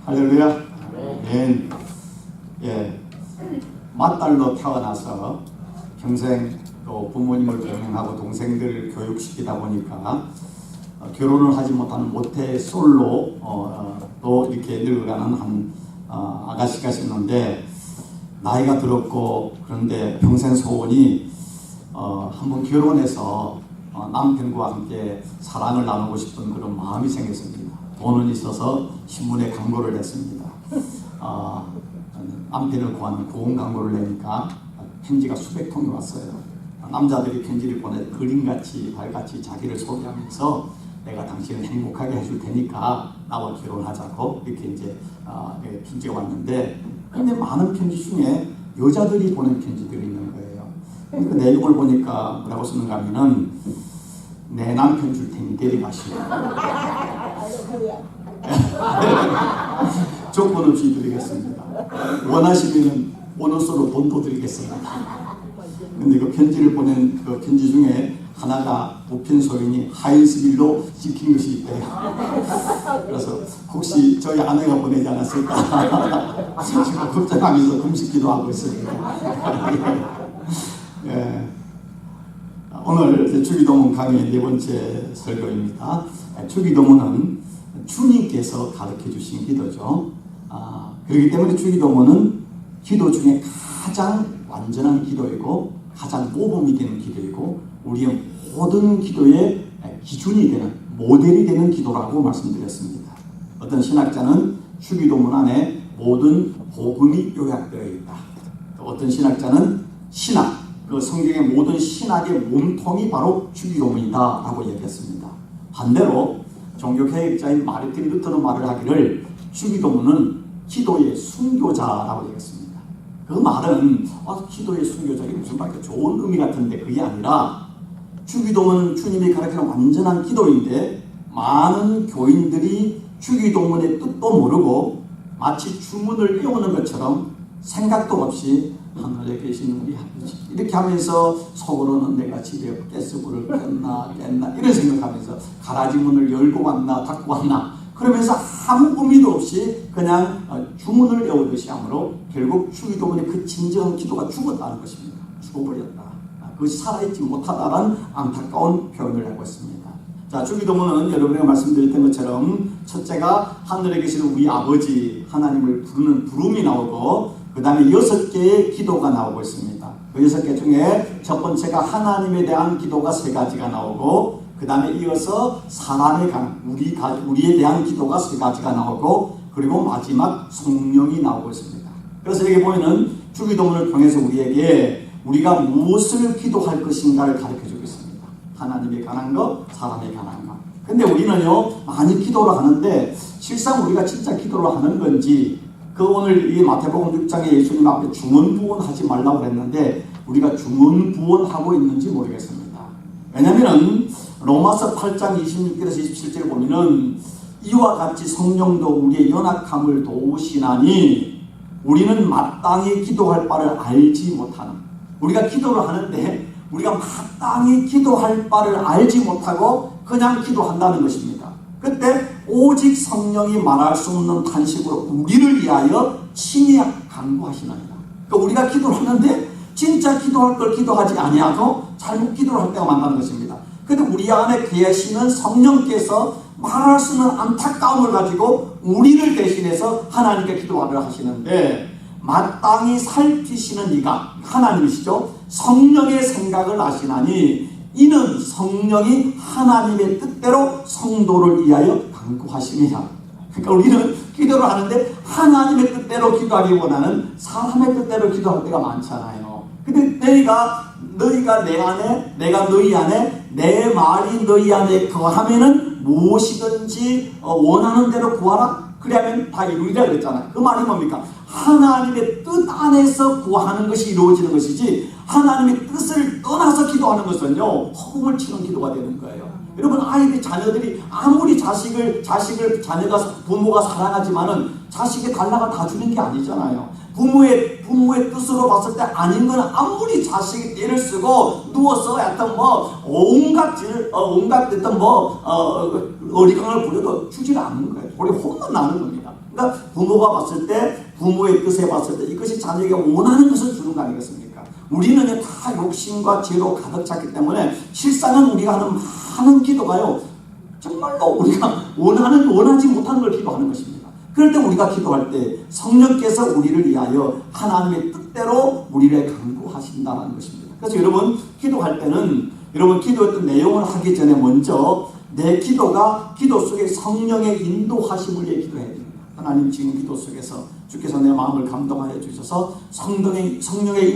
할렐루야. 아멘. 예, 맏딸로 태어나서 평생 또 부모님을 병행하고 동생들을 교육시키다 보니까 결혼을 하지 못하는 모태 솔로 또 이렇게 늙어가는 한 아가씨가 있는데, 나이가 들었고 그런데 평생 소원이 한번 결혼해서 남편과 함께 사랑을 나누고 싶은 그런 마음이 생겼습니다. 돈은 있어서 신문에 광고를 냈습니다. 남편을 구하는 구원 광고를 내니까 편지가 수백 통이 왔어요. 남자들이 편지를 보내 그림같이 발같이 자기를 소개하면서 내가 당신을 행복하게 해줄 테니까 나와 결혼하자고 이렇게 이제 편지가 왔는데, 근데 많은 편지 중에 여자들이 보낸 편지들이 있는 거예요. 그 내용을 보니까 뭐라고 쓰는가 하면은, 내 남편 줄 테니 데려가시오. 조건 없이 드리겠습니다. 원하시면 보너스로 돈도 드리겠습니다. 근데 그 편지를 보낸 그 편지 중에 하나가 우편 소인이 하이스빌로 찍힌 것이 있대요. 그래서 혹시 저희 아내가 보내지 않았을까 지금 걱정하면서 금식기도 하고 있습니다. 예. 오늘 주기도문 강의 네 번째 설교입니다. 주기도문은 주님께서 가르쳐 주신 기도죠. 그렇기 때문에 주기도문은 기도 중에 가장 완전한 기도이고 가장 모범이 되는 기도이고 우리의 모든 기도의 기준이 되는, 모델이 되는 기도라고 말씀드렸습니다. 어떤 신학자는 주기도문 안에 모든 복음이 요약되어 있다. 또 어떤 신학자는 신학, 그 성경의 모든 신학의 몸통이 바로 주기도문이다 라고 얘기했습니다. 반대로 종교개혁자인 마르틴 루터는 말을 하기를 주기도문은 기도의 순교자라고 얘기했습니다. 그 말은 기도의 순교자, 이게 무슨 말이야, 좋은 의미 같은데 그게 아니라, 주기도문은 주님이 가르치는 완전한 기도인데 많은 교인들이 주기도문의 뜻도 모르고 마치 주문을 외우는 것처럼 생각도 없이 하늘에 계신 우리 아버지 이렇게 하면서 속으로는 내가 집에 가스불을 깼나 이런 생각하면서 가라지 문을 열고 왔나 닫고 왔나 그러면서 아무 의미도 없이 그냥 주문을 외우듯이 하므로 결국 주기도문의 그 진정한 기도가 죽었다는 것입니다. 죽어버렸다. 그것이 살아있지 못하다는 안타까운 표현을 하고 있습니다. 자, 주기도문은 여러분에게 말씀드렸던 것처럼 첫째가 하늘에 계시는 우리 아버지 하나님을 부르는 부름이 나오고, 그 다음에 6개의 기도가 나오고 있습니다. 그 6개 중에 첫 번째가 하나님에 대한 기도가 3가지가 나오고, 그 다음에 이어서 사람에 관한 우리에 대한 기도가 3가지가 나오고, 그리고 마지막 성령이 나오고 있습니다. 그래서 여기 보면은 주기도문을 통해서 우리가 무엇을 기도할 것인가를 가르쳐주고 있습니다. 하나님에 관한 것, 사람에 관한 것. 근데 우리는요 많이 기도를 하는데 실상 우리가 진짜 기도를 하는 건지, 오늘 이 마태복음 6장에 예수님 앞에 중언부언하지 말라고 했는데 우리가 중언부언하고 있는지 모르겠습니다. 왜냐하면 로마서 8장 26절에서 27절을 보면은 이와 같이 성령도 우리의 연약함을 도우시나니 우리는 마땅히 기도할 바를 알지 못하는, 우리가 기도를 하는데 우리가 마땅히 기도할 바를 알지 못하고 그냥 기도한다는 것입니다. 그때 오직 성령이 말할 수 없는 탄식으로 우리를 위하여 친히 간구하시나이다. 그러니까 우리가 기도를 하는데 진짜 기도할 걸 기도하지 아니하고 잘못 기도를 할 때가 많다는 것입니다. 그런데 우리 안에 계시는 성령께서 말할 수 없는 안타까움을 가지고 우리를 대신해서 하나님께 기도하려 하시는데, 마땅히 살피시는 이가 하나님이시죠. 성령의 생각을 아시나니 이는 성령이 하나님의 뜻대로 성도를 위하여 간구하심이라. 그러니까 우리는 기도를 하는데 하나님의 뜻대로 기도하기보다는 사람의 뜻대로 기도할 때가 많잖아요. 근데 너희가 내 안에, 내가 너희 안에, 내 말이 너희 안에 거하면은 무엇이든지 원하는 대로 구하라. 그래야면 다 이루리라 그랬잖아요. 그 말이 뭡니까? 하나님의 뜻 안에서 구하는 것이 이루어지는 것이지, 하나님의 뜻을 떠나서 기도하는 것은요 허공을 치는 기도가 되는 거예요. 여러분, 자녀들이 아무리 자녀가 부모가 사랑하지만은 자식이 달라고 다 주는 게 아니잖아요. 부모의 뜻으로 봤을 때 아닌 건 아무리 자식이 떼를 쓰고 누워서 약간 온갖 어리광을 부려도 주질 않는 거예요. 우리 혼만 나는 겁니다. 그러니까 부모가 봤을 때, 부모의 뜻에 봤을 때 이것이 자녀에게 원하는 것을 주는 거 아니겠습니까? 우리는 다 욕심과 죄로 가득 찼기 때문에 실상은 우리가 하는 많은 기도가요, 정말로 우리가 원하지 못하는 걸 기도하는 것입니다. 그럴 때 우리가 기도할 때 성령께서 우리를 위하여 하나님의 뜻대로 우리를 강구하신다는 것입니다. 그래서 여러분 기도할 때는 여러분 기도했던 내용을 하기 전에 먼저 내 기도가 기도 속에 성령의 인도하심을 위해 기도해야 됩니다. 하나님 지금 기도 속에서 주께서 내 마음을 감동하여 주셔서 성령의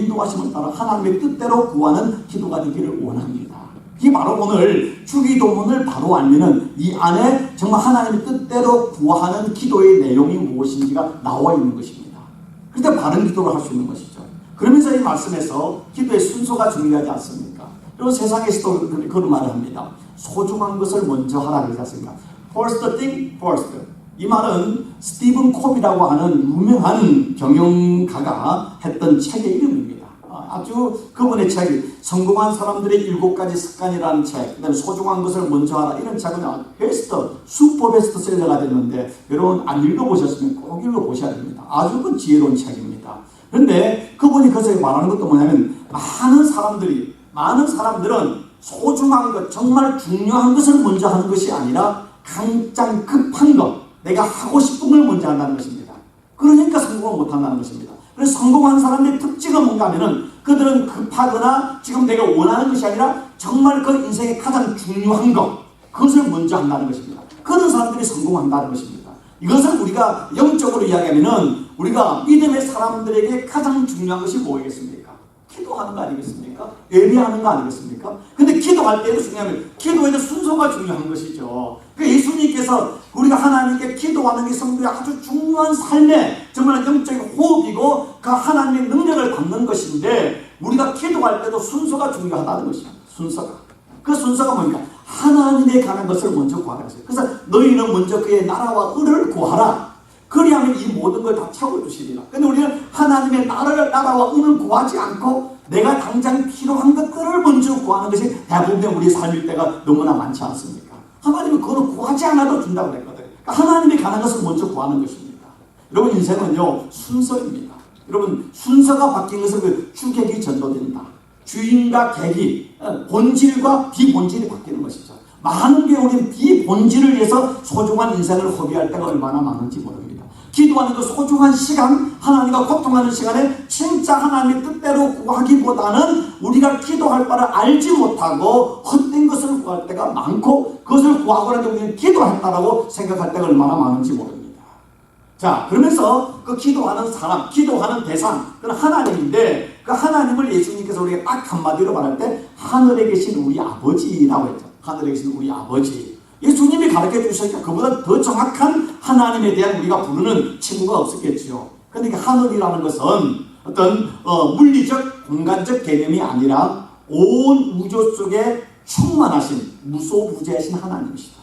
인도하심을 따라 하나님의 뜻대로 구하는 기도가 되기를 원합니다. 이게 바로 오늘 주기도문을 바로 알면은 이 안에 정말 하나님의 뜻대로 구하는 기도의 내용이 무엇인지가 나와 있는 것입니다. 그때 바른 기도를 할 수 있는 것이죠. 그러면서 이 말씀에서 기도의 순서가 중요하지 않습니까? 여러분 세상에서도 그런 말을 합니다. 소중한 것을 먼저 하라 그러지 않습니까? First thing first. 이 말은 스티븐 콥이라고 하는 유명한 경영가가 했던 책의 이름입니다. 아주 그분의 책이 성공한 사람들의 7가지 습관이라는 책, 그다음에 소중한 것을 먼저 하라 이런 책은 슈퍼 베스트셀러가 됐는데 여러분 안 읽어보셨으면 꼭 읽어보셔야 됩니다. 아주 그 지혜로운 책입니다. 그런데 그분이 거기서 말하는 것도 뭐냐면 많은 사람들은 소중한 것, 정말 중요한 것을 먼저 하는 것이 아니라 가장 급한 것, 내가 하고 싶은 걸 먼저 한다는 것입니다. 그러니까 성공을 못한다는 것입니다. 그래서 성공한 사람들의 특징은 뭔가 하면은 그들은 급하거나 지금 내가 원하는 것이 아니라 정말 그 인생의 가장 중요한 것, 그것을 먼저 한다는 것입니다. 그런 사람들이 성공한다는 것입니다. 이것을 우리가 영적으로 이야기하면은 우리가 믿음의 사람들에게 가장 중요한 것이 뭐겠습니까? 기도하는 거 아니겠습니까? 예배하는 거 아니겠습니까? 근데 기도할 때도 중요하면 기도에도 순서가 중요한 것이죠. 그러니까 예수님께서 우리가 하나님께 기도하는 게 성도의 아주 중요한 삶의 정말 영적인 호흡이고 그 하나님의 능력을 받는 것인데 우리가 기도할 때도 순서가 중요하다는 것이죠. 순서가. 그 순서가 뭡니까? 하나님에 관한 것을 먼저 구하라 했어요. 그래서 너희는 먼저 그의 나라와 의를 구하라. 그리하면 이 모든 걸 다 채워주시리라. 근데 우리는 하나님의 나라와 의는 구하지 않고 내가 당장 필요한 것들을 먼저 구하는 것이 대부분의 우리 삶일 때가 너무나 많지 않습니까? 하나님은 그거는 구하지 않아도 준다고 그랬거든요. 그러니까 하나님에 관한 것을 먼저 구하는 것입니다. 여러분 인생은요 순서입니다. 여러분 순서가 바뀐 것은 그 주객이 전도된다. 주인과 객이 본질과 비본질이 바뀌는 것이죠. 많은 게 우리는 비본질을 위해서 소중한 인생을 허비할 때가 얼마나 많은지 모릅니다. 기도하는 그 소중한 시간, 하나님과 고통하는 시간에 진짜 하나님의 뜻대로 구하기보다는 우리가 기도할 바를 알지 못하고 헛된 것을 구할 때가 많고 그것을 구하고 나서 우리는 기도했다라고 생각할 때가 얼마나 많은지 모릅니다. 자, 그러면서 그 기도하는 사람, 기도하는 대상, 그건 하나님인데 그 하나님을 예수님께서 우리가 딱 한마디로 말할 때 하늘에 계신 우리 아버지라고 했죠. 하늘에 계신 우리 아버지. 예수님이 가르쳐 주시니까 그보다 더 정확한 하나님에 대한 우리가 부르는 친구가 없었겠죠. 그러니까 하늘이라는 것은 어떤 물리적, 공간적 개념이 아니라 온 우주 속에 충만하신, 무소부재하신 하나님이시다.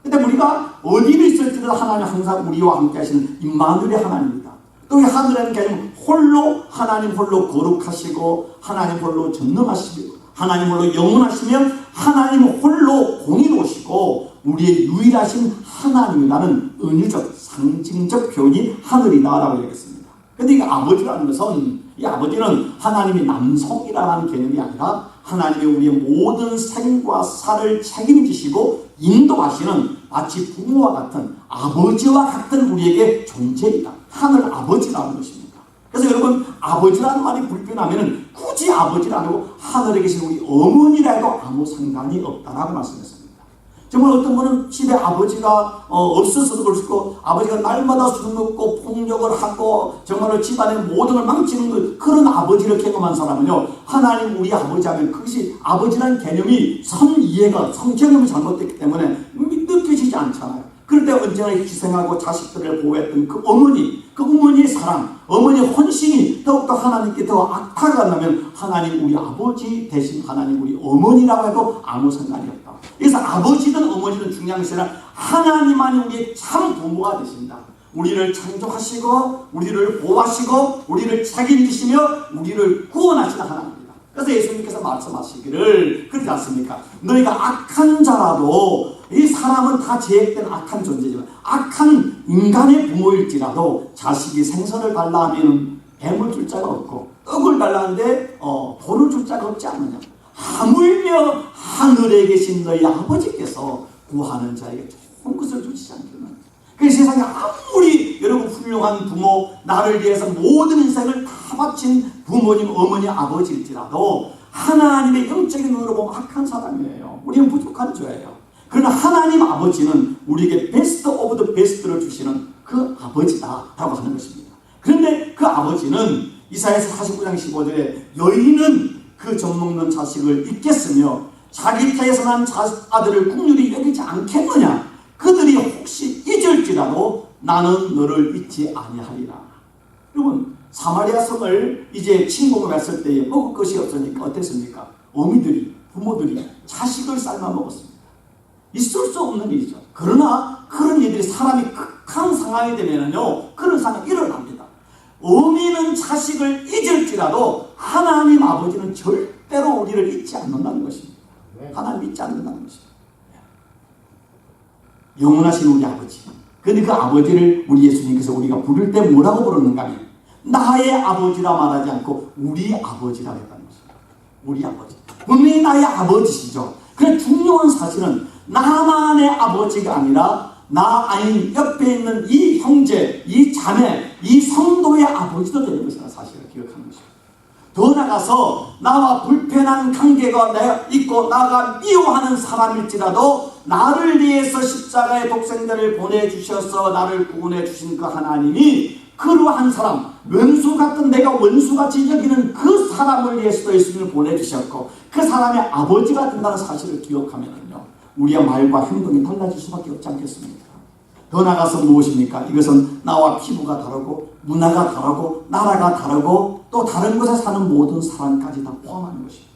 근데 우리가 어디를 있을지라도 하나님 항상 우리와 함께 하시는 임마누엘의 하나님입니다. 또 이 하늘이라는 개념은 홀로 하나님 홀로 거룩하시고 하나님 홀로 전능하시고 하나님 홀로 영원하시며 하나님 홀로 공의로우시고 우리의 유일하신 하나님이라는 은유적 상징적 표현이 하늘이다라고 얘기했습니다. 그런데 이 아버지라는 것은 이 아버지는 하나님이 남성이라는 개념이 아니라 하나님이 우리의 모든 생과 살을 책임지시고 인도하시는 마치 부모와 같은 아버지와 같은 우리에게 존재이다. 하늘 아버지라는 것입니다. 그래서 여러분 아버지라는 말이 불편하면 굳이 아버지라 안 하고 하늘에 계신 우리 어머니라 해도 아무 상관이 없다라고 말씀했습니다. 정말 어떤 분은 집에 아버지가 없어서도 그럴 수 있고 아버지가 날마다 술 먹고 폭력을 하고 정말로 집안의 모든 걸 망치는 그런 아버지를 경험한 사람은요 하나님 우리 아버지 하면 그것이 아버지라는 개념이 선이해가 성경이 잘못됐기 때문에 느껴지지 않잖아요. 그럴 때 언제나 희생하고 자식들을 보호했던 그 어머니의 사랑, 어머니의 헌신이 더욱더 하나님께 더 다가간다면 하나님 우리 아버지 대신 하나님 우리 어머니라고 해도 아무 상관이 없다. 그래서 아버지든 어머니든 중요한 것이 아니라 하나님만이 우리의 참 부모가 되신다. 우리를 창조하시고 우리를 보호하시고 우리를 책임지시며 우리를 구원하시는 하나님입니다. 그래서 예수님께서 말씀하시기를 그렇지 않습니까? 너희가 악한 자라도 이 사람은 다 제약된 악한 존재지만 악한 인간의 부모일지라도 자식이 생선을 달라 하면 뱀을 줄 자가 없고 떡을 달라는데 돌을 줄 자가 없지 않느냐. 하물며 하늘에 계신 너희 아버지께서 구하는 자에게 좋은 것을 주시지 않겠느냐. 그 세상에 아무리 여러분 훌륭한 부모, 나를 위해서 모든 인생을 다 바친 부모님, 어머니, 아버지일지라도 하나님의 영적인 눈으로 보면 악한 사람이에요. 우리는 부족한 죄예요. 그러나 하나님 아버지는 우리에게 베스트 오브 더 베스트를 주시는 그 아버지다라고 하는 것입니다. 그런데 그 아버지는 이사야서 49장 15절에 너희는 그 젖먹는 자식을 잊겠으며 자기 태에서 난 아들을 긍휼히 여기지 않겠느냐. 그들이 혹시 잊을지라도 나는 너를 잊지 아니하리라. 여러분 사마리아 성을 이제 침공을 했을 때에 먹을 것이 없으니까 어땠습니까? 어미들이 부모들이 자식을 삶아 먹었습니다. 있을 수 없는 일이죠. 그러나 그런 일들이 사람이 극한 상황이 되면요 그런 상황이 일어납니다. 어미는 자식을 잊을지라도 하나님 아버지는 절대로 우리를 잊지 않는다는 것입니다. 하나님 잊지 않는다는 것입니다. 영원하신 우리 아버지. 그런데 그 아버지를 우리 예수님께서 우리가 부를 때 뭐라고 부르는가 하면 나의 아버지라 말하지 않고 우리 아버지라 했다는 것입니다. 우리 아버지. 분명히 나의 아버지시죠. 그런데 중요한 사실은 나만의 아버지가 아니라 나 아닌 옆에 있는 이 형제, 이 자매, 이 성도의 아버지도 되는 것이라는 사실을 기억하는 것입니다. 더 나아가서 나와 불편한 관계가 있고 나가 미워하는 사람일지라도 나를 위해서 십자가의 독생자를 보내주셔서 나를 구원해 주신 그 하나님이 그러한 사람, 원수 같은 내가 원수같이 여기는 그 사람을 위해서도 예수님을 보내주셨고 그 사람의 아버지가 된다는 사실을 기억하면요 우리의 말과 행동이 달라질 수밖에 없지 않겠습니까? 더 나아가서 무엇입니까? 이것은 나와 피부가 다르고 문화가 다르고 나라가 다르고 또 다른 곳에 사는 모든 사람까지 다 포함하는 것입니다.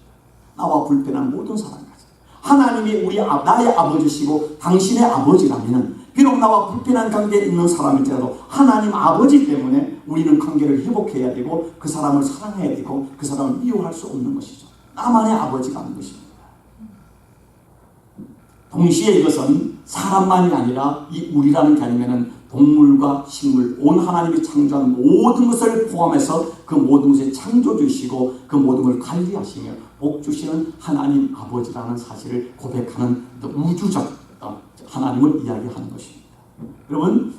나와 불편한 모든 사람까지. 하나님이 나의 아버지시고 당신의 아버지라면 비록 나와 불편한 관계에 있는 사람일지라도 하나님 아버지 때문에 우리는 관계를 회복해야 되고 그 사람을 사랑해야 되고 그 사람을 미워할 수 없는 것이죠. 나만의 아버지가 아닌 것입니다. 동시에 이것은 사람만이 아니라 이 우리라는 게 아니면은 동물과 식물, 온 하나님이 창조한 모든 것을 포함해서 그 모든 것을 창조주시고 그 모든 걸 관리하시며 복주시는 하나님 아버지라는 사실을 고백하는 우주적 하나님을 이야기하는 것입니다. 여러분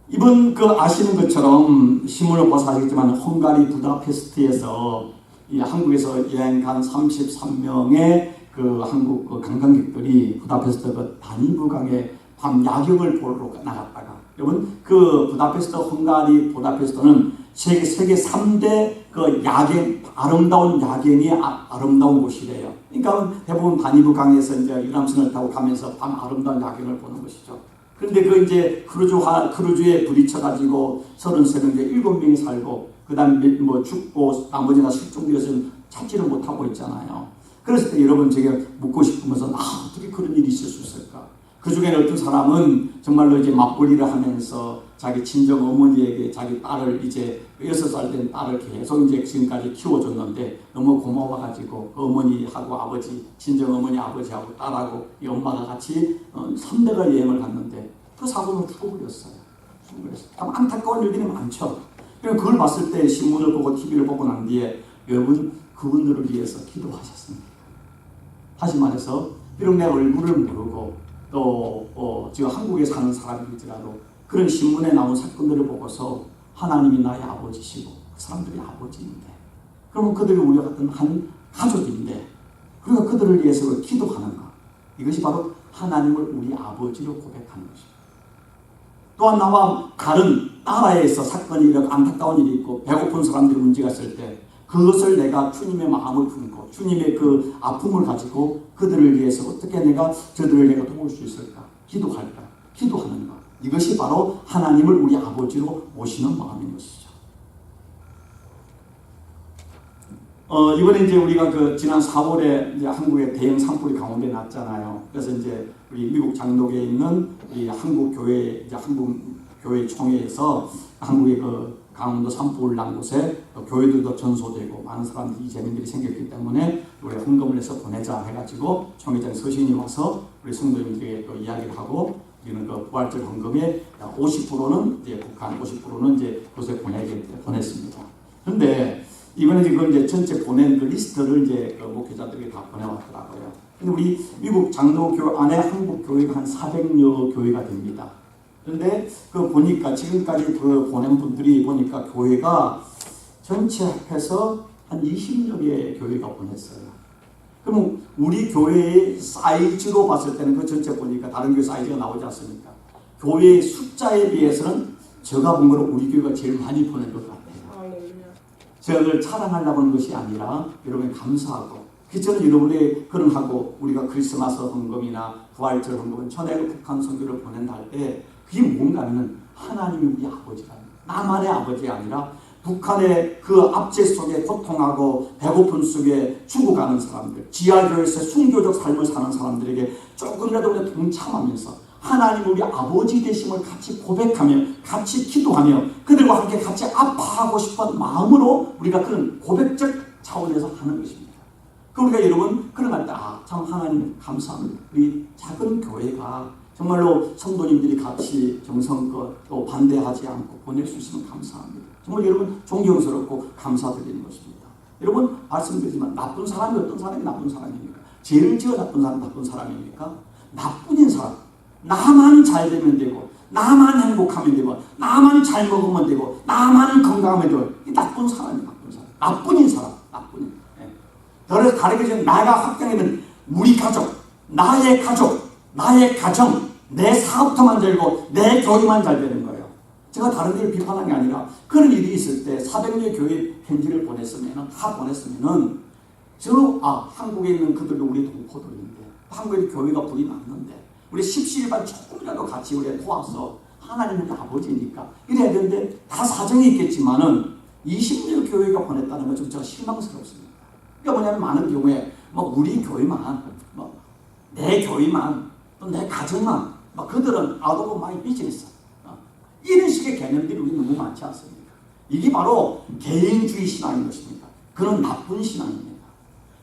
이번 아시는 것처럼 신문을 보셔서 아시겠지만 헝가리 부다페스트에서 한국에서 여행 간 33명의 한국 관광객들이 부다페스트 다니브 강에 밤 야경을 보러 나갔다가 여러분 부다페스트 헝가리 부다페스트는 세계 3대 야경 아름다운 야경이 아름다운 곳이래요. 그러니까 대부분 다니브 강에서 이제 유람선을 타고 가면서 밤 아름다운 야경을 보는 것이죠. 그런데 이제 크루즈에 부딪혀가지고 33명, 7명이 살고 그다음에 죽고 나머지나 실종되어서 찾지를 못하고 있잖아요. 그랬을 때 여러분 제가 묻고 싶으면서 어떻게 그런 일이 있을 수 있을까? 그 중에는 어떤 사람은 정말로 이제 맞벌이를 하면서 자기 친정 어머니에게 자기 딸을 이제 6살 된 딸을 계속 이제 지금까지 키워줬는데 너무 고마워가지고 그 어머니하고 아버지, 친정 어머니 아버지하고 딸하고 이 엄마가 같이 3대가 여행을 갔는데 그 사고로 죽어버렸어요. 참 안타까운 일들이 많죠. 그걸 봤을 때 신문을 보고 TV를 보고 난 뒤에 여러분 그분들을 위해서 기도하셨습니다. 다시 말해서 비록 내 얼굴을 모르고 또 지금 한국에 사는 사람일지라도 그런 신문에 나온 사건들을 보고서 하나님이 나의 아버지시고 그 사람들이 아버지인데 그러면 그들이 우리와 같은 한 가족인데 그러니까 그들을 위해서 기도하는가 이것이 바로 하나님을 우리 아버지로 고백하는 것입니다. 또한 나와 다른 나라에서 사건이 이렇게 안타까운 일이 있고 배고픈 사람들이 문제가 있을 때 그것을 내가 주님의 마음을 품고 주님의 그 아픔을 가지고 그들을 위해서 어떻게 저들을 내가 도울 수 있을까? 기도할까? 기도하는가? 이것이 바로 하나님을 우리 아버지로 모시는 마음인 것이죠. 이번에 이제 우리가 지난 4월에 이제 한국에 대형 산불이 강원도에 났잖아요. 그래서 이제 우리 미국 장독에 있는 이 한국 교회 총회에서 한국의 강원도 산불 난 곳에 교회들도 전소되고 많은 사람들이 이재민들이 생겼기 때문에 우리 헌금을 해서 보내자 해가지고 총회장 서신이 와서 우리 성도님들에게 또 이야기를 하고 우리는 그 부활절 헌금의 50%는 이제 북한, 50%는 이제 곳에 보냈습니다. 그런데 이번에 지금 이제 전체 보낸 그 리스트를 이제 그 목회자들이 다 보내왔더라고요. 근데 우리 미국 장로교 안에 한국 교회가 한 400여 교회가 됩니다. 그런데 그 보니까 지금까지 그 보낸 분들이 보니까 교회가 전체 합해서 한 20여 개의 교회가 보냈어요. 그럼 우리 교회의 사이즈로 봤을 때는 그 전체 보니까 다른 교회 사이즈가 나오지 않습니까? 교회의 숫자에 비해서는 제가 본 거로 우리 교회가 제일 많이 보낸 것 같아요. 제가 그걸 자랑하려고 하는 것이 아니라 여러분이 감사하고, 저는 여러분의 그런 하고 우리가 크리스마스 헌금이나 부활절 헌금은 전에 북한 선교를 보낸다 할 때 그게 뭔가 하면 하나님이 우리 아버지라는, 나만의 아버지가 아니라 북한의 그 압제 속에 고통하고 배고픔 속에 죽어가는 사람들, 지하교에서 순교적 삶을 사는 사람들에게 조금이라도 우리가 동참하면서 하나님 우리 아버지 되심을 같이 고백하며 같이 기도하며 그들과 함께 같이 아파하고 싶은 마음으로 우리가 그런 고백적 차원에서 하는 것입니다. 그러니까 여러분 그런 날 때 참 하나님 감사합니다. 우리 작은 교회가 정말로 성도님들이 같이 정성껏 또 반대하지 않고 보낼 수 있으면 감사합니다. 정말 여러분 존경스럽고 감사드리는 것입니다. 여러분 말씀드리지만 나쁜 사람이 어떤 사람이 나쁜 사람입니까? 죄를 지어 나쁜 사람이 나쁜 사람입니까? 나뿐인 사람, 나만 잘 되면 되고 나만 행복하면 되고 나만 잘 먹으면 되고 나만 건강하면 되고 이 나쁜 사람이 나쁜 사람, 나뿐인 사람, 나뿐인. 그래서 다르게 좀 나가 확장되면 우리 가족, 나의 가족, 나의 가정, 내 사업터만 잘 되고 내 교회만 잘 되는 거예요. 제가 다른 데를 비판한 게 아니라 그런 일이 있을 때 400여 교회 편지를 보냈으면 다 보냈으면은 저는 한국에 있는 그들도 우리 동포들인데 한국에 교회가 불이 났는데 우리 십시일반 조금이라도 같이 우리 도와서 하나님 우리 아버지니까 이래야 되는데 다 사정이 있겠지만은 20여 교회가 보냈다는 건 좀 제가 실망스럽습니다. 그러니까 뭐냐면 많은 경우에 뭐 우리 교회만, 뭐 내 교회만, 또 내 가정만, 뭐 그들은 out of my business. 이런 식의 개념들이 우리 너무 많지 않습니까? 이게 바로 개인주의 신앙인 것입니다. 그런 나쁜 신앙입니다.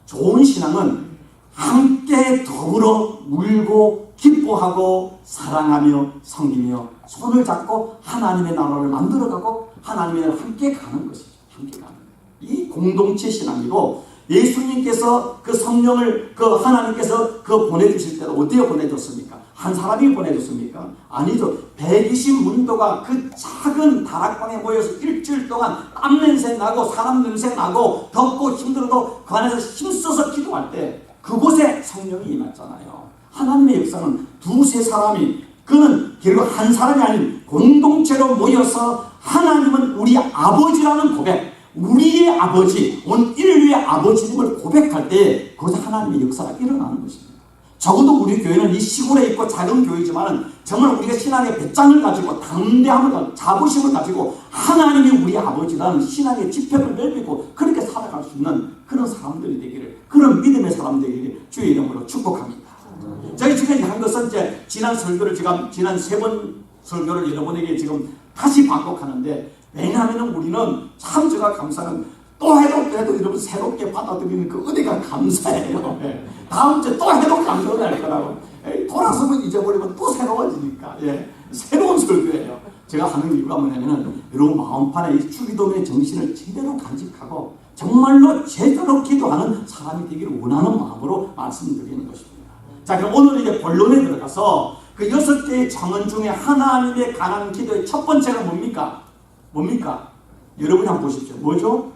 좋은 신앙은 함께 더불어 울고 기뻐하고 사랑하며 섬기며 손을 잡고 하나님의 나라를 만들어가고 하나님의 나라를 함께 가는 것이죠. 함께 가는 거예요. 이 공동체 신앙이고 예수님께서 그 성령을 그 하나님께서 그 보내주실 때는 어디에 보내줬습니까? 한 사람이 보내줬습니까? 아니죠. 120문도가 그 작은 다락방에 모여서 일주일 동안 땀 냄새 나고 사람 냄새 나고 덥고 힘들어도 그 안에서 힘써서 기도할 때 그곳에 성령이 임했잖아요. 하나님의 역사는 두세 사람이, 그는 결국 한 사람이 아닌 공동체로 모여서 하나님은 우리 아버지라는 고백, 우리의 아버지, 온 인류의 아버지님을 고백할 때 거기서 하나님의 역사가 일어나는 것입니다. 적어도 우리 교회는 이 시골에 있고 작은 교회지만 정말 우리가 신앙의 배짱을 가지고 담대함을, 자부심을 가지고 하나님이 우리 아버지라는 신앙의 지평을 넓히고 그렇게 살아갈 수 있는 그런 사람들이 되기를, 그런 믿음의 사람들이 되기를 주의 이름으로 축복합니다. 저희 지금 한 것은 이제 지난 설교를 지난 3번 설교를 여러분에게 지금 다시 반복하는데, 왜냐하면 우리는 참 제가 감사는 또 해도 여러분 새롭게 받아들이는 그 은혜가 감사해요. 다음 주에 또 해도 감사할 거라고. 돌아서면 잊어버리면 또 새로워지니까. 새로운 설교예요. 제가 하는 이유가 뭐냐면 여러분 마음판에 이 주기도문의 정신을 제대로 간직하고 정말로 제대로 기도하는 사람이 되기를 원하는 마음으로 말씀드리는 것입니다. 자, 그럼 오늘 이제 본론에 들어가서 그 6개의 장언 중에 하나님에 관한 기도의 첫 번째가 뭡니까? 여러분이 한번 보십시오. 뭐죠?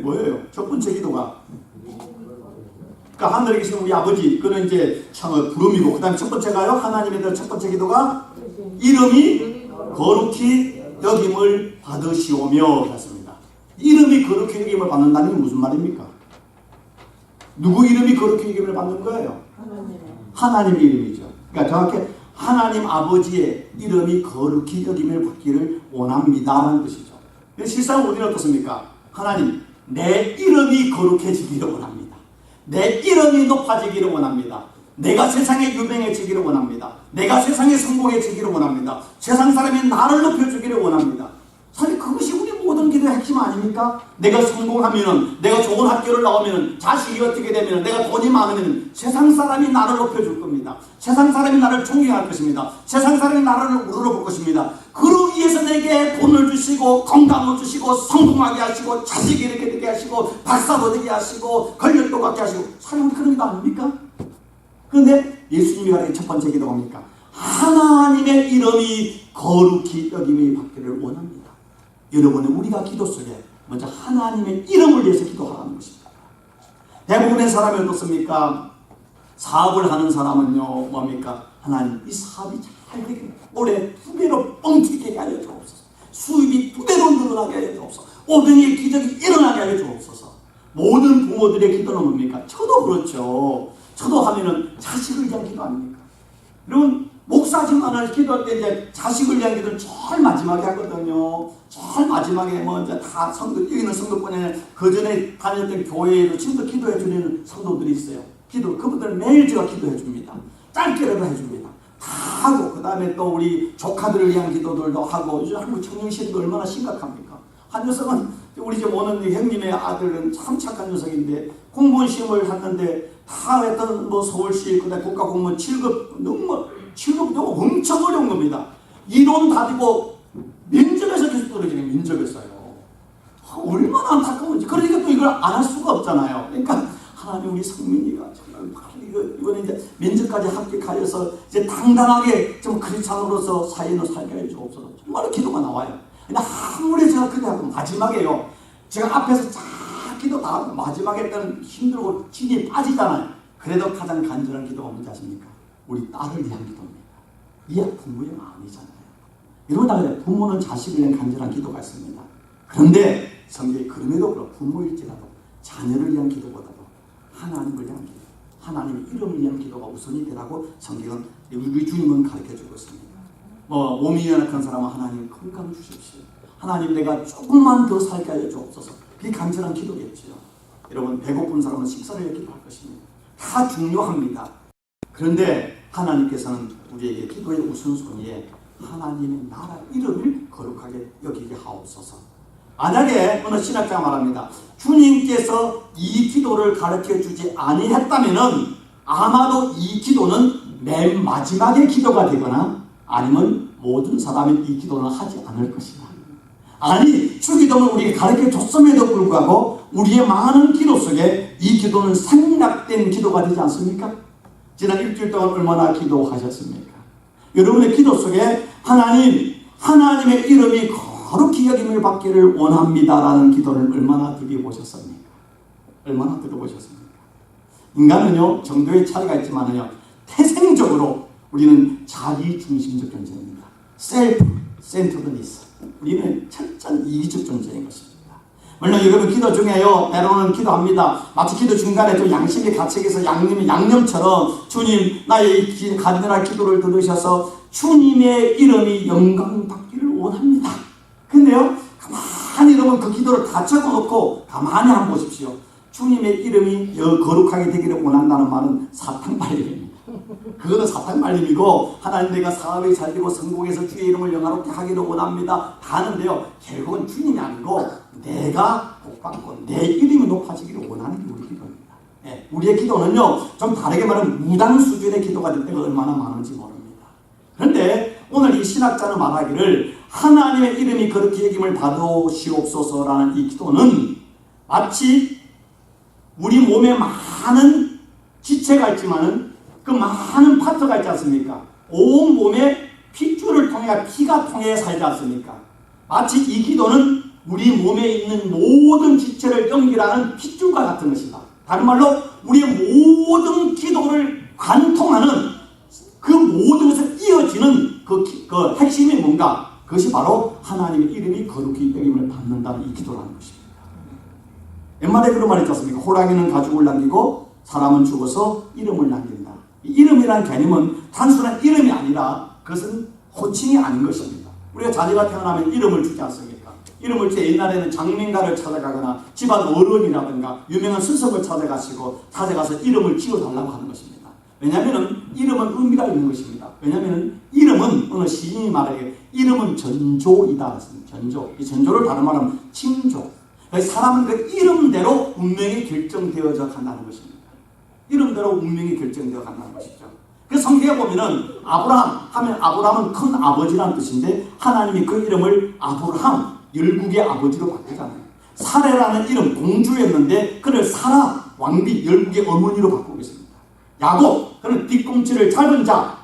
뭐예요? 첫 번째 기도가. 그러니까 하늘에 계신 우리 아버지, 그는 이제 부름이고, 그 다음에 첫 번째가요, 하나님에 대한 첫 번째 기도가 이름이 거룩히 여김을 받으시오며 그랬습니다. 이름이 거룩히 여김을 받는다는 게 무슨 말입니까? 누구 이름이 거룩히 여김을 받는 거예요? 하나님의 이름이죠. 그러니까 정확히 하나님 아버지의 이름이 거룩히 여김을 받기를 원합니다라는 것이죠. 실상 우리는 어떻습니까? 하나님, 내 이름이 거룩해지기를 원합니다. 내 이름이 높아지기를 원합니다. 내가 세상에 유명해지기를 원합니다. 내가 세상에 성공해지기를 원합니다. 세상 사람이 나를 높여주기를 원합니다. 사실 그것이 우리 모든 모든 기도의 핵심 아닙니까? 내가 성공하면은, 내가 좋은 학교를 나오면은, 자식이 어떻게 되면은, 내가 돈이 많으면 세상 사람이 나를 높여줄 겁니다. 세상 사람이 나를 존경할 것입니다. 세상 사람이 나를 우러러볼 것입니다. 그러기 위해서 내게 돈을 주시고, 건강을 주시고, 성공하게 하시고, 자식이 이렇게 되게 하시고, 박사도 되게 하시고, 권력도 갖게 하시고, 사람은 그런 거 아닙니까? 그런데 예수님이 가르친 첫 번째 기도가 뭡니까? 하나님의 이름이 거룩히 여김이 받기를 원합니다. 여러분은 우리가 기도 속에 먼저 하나님의 이름을 위해서 기도하라는 것입니다. 대부분의 사람이 어떻습니까? 사업을 하는 사람은요, 뭡니까? 하나님, 이 사업이 잘 되게 올해 2배로 뻥튀게 하여 주옵소서. 수입이 2배로 늘어나게 하여 주옵소서. 오병의 기적이 일어나게 하여 주옵소서. 모든 부모들의 기도는 뭡니까? 저도 그렇죠. 저도 하면은 자식을 위한 기도 아닙니까? 여러분, 목사지만을 기도할 때 이제 자식을 위한 기도는 제일 마지막에 하거든요. 제일 마지막에 뭐 이제 다 성도, 여기는 성도뿐이 아니라 그 전에 다녔던 교회에도 지금도 기도해 주는 성도들이 있어요. 그분들 매일 제가 기도해 줍니다. 짧게라도 해줍니다. 다 하고, 그 다음에 또 우리 조카들을 위한 기도들도 하고, 요즘 한국 청년시대가 얼마나 심각합니까? 한 녀석은, 우리 집 오는 형님의 아들은 참 착한 녀석인데, 공무원 시험을 했는데, 다 했던 뭐 서울시, 그 다음에 국가공무원 7급, 너무 7급 너무 엄청 어려운 겁니다. 이론 다지고 면접에서 계속 떨어지는 면접에서요. 얼마나 안타까운지. 그러니까 또 이걸 안 할 수가 없잖아요. 그러니까 하나님 우리 성민이가 정말 이번에 이제 면접까지 합격하여서 이제 당당하게 좀 크리스찬으로서 사회는 살게 해주옵소서. 정말 기도가 나와요. 근데 아무리 제가 그래도 마지막에요. 제가 앞에서 쫙 기도 다 하고 마지막에 일단 힘들고 진이 빠지잖아요. 그래도 가장 간절한 기도가 뭔지 아십니까? 우리 딸을 위한 기도입니다. 이 부모의 마음이잖아요. 이러다 그래 부모는 자식을 위한 간절한 기도가 있습니다. 그런데 성경에 그럼에도 그렇고 부모일지라도 자녀를 위한 기도보다도 하나님을 위한 기도, 하나님의 이름을 위한 기도가 우선이 되라고 성경은 우리 주님은 가르쳐주고 있습니다. 뭐 몸이 연약한 사람은 하나님 건강 주십시오. 하나님 내가 조금만 더 살게 하여 주옵소서. 그게 간절한 기도겠죠. 여러분 배고픈 사람은 식사를 해 기도할 것입니다. 다 중요합니다. 그런데 하나님께서는 우리에게 기도의 우선순위에 하나님의 나라 이름을 거룩하게 여기게 하옵소서. 만약에 어느 신학자가 말합니다. 주님께서 이 기도를 가르쳐 주지 아니했다면은 아마도 이 기도는 맨 마지막의 기도가 되거나 아니면 모든 사람이 이 기도는 하지 않을 것이다. 아니, 주기도는 우리에게 가르쳐 줬음에도 불구하고 우리의 많은 기도 속에 이 기도는 생략된 기도가 되지 않습니까? 지난 일주일 동안 얼마나 기도하셨습니까? 여러분의 기도 속에 하나님의 이름이 거룩히 여김을 받기를 원합니다라는 기도를 얼마나 드려보셨습니까? 얼마나 들어보셨습니까? 인간은요, 정도의 차이가 있지만은요, 태생적으로 우리는 자기중심적 존재입니다. 셀프 센터드니스. 우리는 철저한 이기적 존재인 것입니다. 물론 여러분 기도 중에요, 때로는 기도합니다. 마치 기도 중간에 좀 양심이 갇혀서 양념처럼 주님 나의 간절한 기도를 들으셔서 주님의 이름이 영광 받기를 원합니다. 근데요, 가만히 여러분 그 기도를 다 적어놓고 가만히 한번 보십시오. 주님의 이름이 거룩하게 되기를 원한다는 말은 사탕 말림입니다. 그거는 사탕 말림이고, 하나님 내가 사업이 잘 되고 성공해서 주의 이름을 영화롭게 하기를 원합니다 다 하는데요, 결국은 주님이 아니고 내가 복받고 내 이름이 높아지기를 원하는 게 우리 기도입니다. 네, 우리의 기도는요 좀 다르게 말하면 무당 수준의 기도가 될 때가 얼마나 많은지 모릅니다. 그런데 오늘 이 신학자는 말하기를 하나님의 이름이 그렇게 여김을 받으시옵소서라는 이 기도는 마치 우리 몸에 많은 지체가 있지만은 그 많은 파트가 있지 않습니까? 온 몸에 핏줄을 통해 피가 통해 살지 않습니까? 마치 이 기도는 우리 몸에 있는 모든 지체를 연결하는 핏줄과 같은 것이다. 다른 말로 우리의 모든 기도를 관통하는 그 모든 것을 이어지는 그 핵심이 뭔가? 그것이 바로 하나님의 이름이 거룩히 여김을 받는다는 이 기도라는 것입니다. 옛말에 그런 말이 있지 않습니까? 호랑이는 가죽을 남기고 사람은 죽어서 이름을 남긴다. 이름이라는 개념은 단순한 이름이 아니라 그것은 호칭이 아닌 것입니다. 우리가 자녀가 태어나면 이름을 주지 않습니까? 이름을 주 옛날에는 장민가를 찾아가거나 집안 어른이라든가 유명한 스승을 찾아가서 이름을 지어달라고 하는 것입니다. 왜냐하면 이름은 의미가 있는 것입니다. 왜냐하면 이름은 어느 시인이 말하기에 이름은 전조이다. 전조. 이 전조를 다른 말하면 칭조. 사람은 그 이름대로 운명이 결정되어져 간다는 것입니다. 이름대로 운명이 결정되어 간다는 것이죠. 그 성경에 보면은 아브라함 하면 아브라함은 큰 아버지라는 뜻인데 하나님이 그 이름을 아브라함, 열국의 아버지로 바꾸잖아요. 사레라는 이름 공주였는데 그를 사라, 왕비, 열국의 어머니로 바꾸고 있습니다. 야곱, 그는 뒤꿈치를 짧은 자,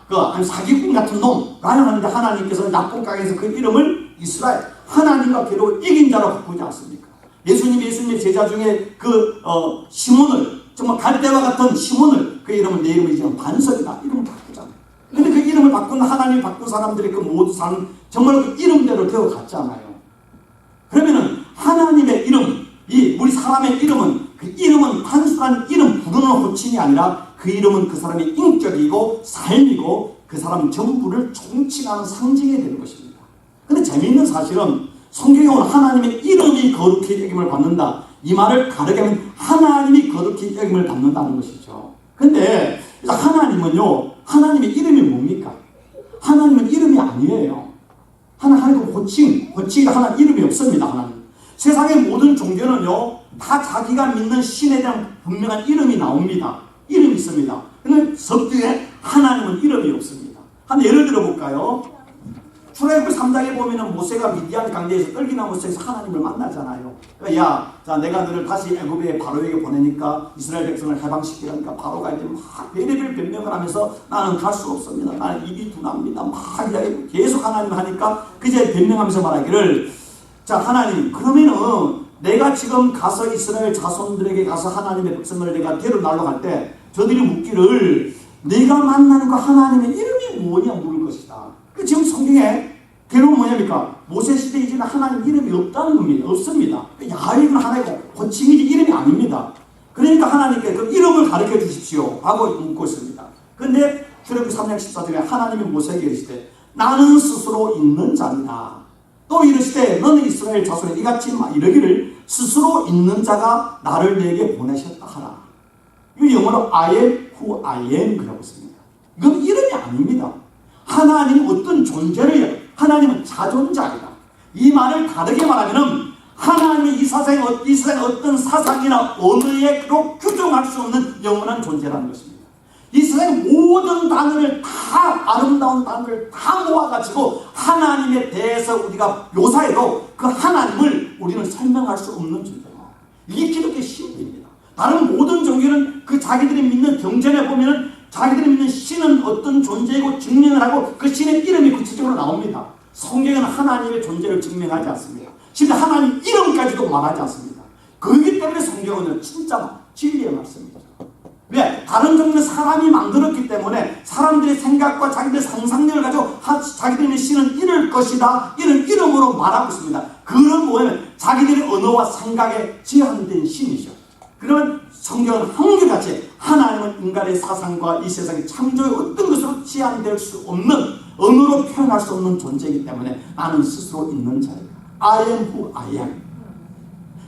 사기꾼 같은 놈 하는데 하나님께서 야곱강에서 그 이름을 이스라엘, 하나님과 괴로 이긴 자로 바꾸지 않습니까? 예수님의 제자 중에 시몬을, 정말 갈대와 같은 시몬을, 그 이름은 내 이름이 지금 반석이다 이름을 바꾸잖아요. 근데 그 이름을 바꾼 하나님이 바꾼 사람들이 그 모두 사는 정말 그 이름대로 되어갔잖아요. 그러면은 하나님의 이름, 우리 사람의 이름은 그 이름은 단순한 이름 부르는 호칭이 아니라 그 이름은 그 사람의 인격이고 삶이고 그 사람 전부를 총칭하는 상징이 되는 것입니다. 근데 재미있는 사실은 성경에 오는 하나님의 이름이 거룩히 여김을 받는다. 이 말을 다르게 하면 하나님이 거룩히 여김을 받는다는 것이죠. 근데 하나님은요, 하나님의 이름이 뭡니까? 하나님은 이름이 아니에요. 하나님은 호칭이 하나님 이름이 없습니다. 하나님. 세상의 모든 종교는요, 다 자기가 믿는 신에 대한 분명한 이름이 나옵니다. 이름이 있습니다. 그런데 성경에 하나님은 이름이 없습니다. 한 예를 들어 볼까요? 출애굽기 3장에 보면은 모세가 미디안 강대에서 떨기나무 속에서 하나님을 만나잖아요. 그러니까 내가 너를 다시 애굽의 바로에게 보내니까 이스라엘 백성을 해방시키니까 바로가 이제 막 별의별 변명을 하면서 나는 갈 수 없습니다. 나는 입이 둔합니다. 막 계속 하나님을 하니까 그제 변명하면서 말하기를, 자 하나님, 그러면은 내가 지금 가서 이스라엘 자손들에게 가서 하나님의 백성을 내가 데려나러 갈 때 저들이 묻기를 내가 만나는 그 하나님의 이름이 뭐냐 물을 것이다. 지금 성경에 괴로운 뭐냐니까 모세 시대 이제는 하나님 이름이 없다는 겁니다. 없습니다. 야훼는 하나의 호칭이지 이름이 아닙니다. 그러니까 하나님께 그 이름을 가르쳐 주십시오 하고 묻고 있습니다. 그런데 출애굽기 3장 14절에 하나님이 모세에게 이르시되 나는 스스로 있는 자니라. 또 이르시되 너는 이스라엘 자손에 이같이 이르기를 스스로 있는 자가 나를 내게 보내셨다 하라. 이 영어로 I am who I am 그라고 있습니다. 이건 이름이 아닙니다. 하나님은 어떤 존재를, 하나님은 자존자이다. 이 말을 다르게 말하면은 하나님이 이 세상에 어떤 사상이나 언어로 규정할 수 없는 영원한 존재라는 것입니다. 이 세상의 모든 단어를 다, 아름다운 단어를 다 모아가지고 하나님에 대해서 우리가 묘사해도 그 하나님을 우리는 설명할 수 없는 존재입니다. 이게 기독교의 신비입니다. 다른 모든 종교는 그 자기들이 믿는 경전에 보면은 자기들이 믿는 신은 어떤 존재이고 증명을 하고 그 신의 이름이 구체적으로 나옵니다. 성경은 하나님의 존재를 증명하지 않습니다. 심지어 하나님 이름까지도 말하지 않습니다. 그렇기 때문에 성경은 진짜 진리의 말씀이죠. 왜? 다른 종교는 사람이 만들었기 때문에 사람들의 생각과 자기들의 상상력을 가지고 자기들의 신은 이럴 것이다 이런 이름으로 말하고 있습니다. 그런 뭐냐면 자기들의 언어와 생각에 제한된 신이죠. 그러면 성경은 한결같이 하나님은 인간의 사상과 이 세상의 창조의 어떤 것으로 제한될 수 없는, 언어로 표현할 수 없는 존재이기 때문에 나는 스스로 있는 자이다. I am who I am.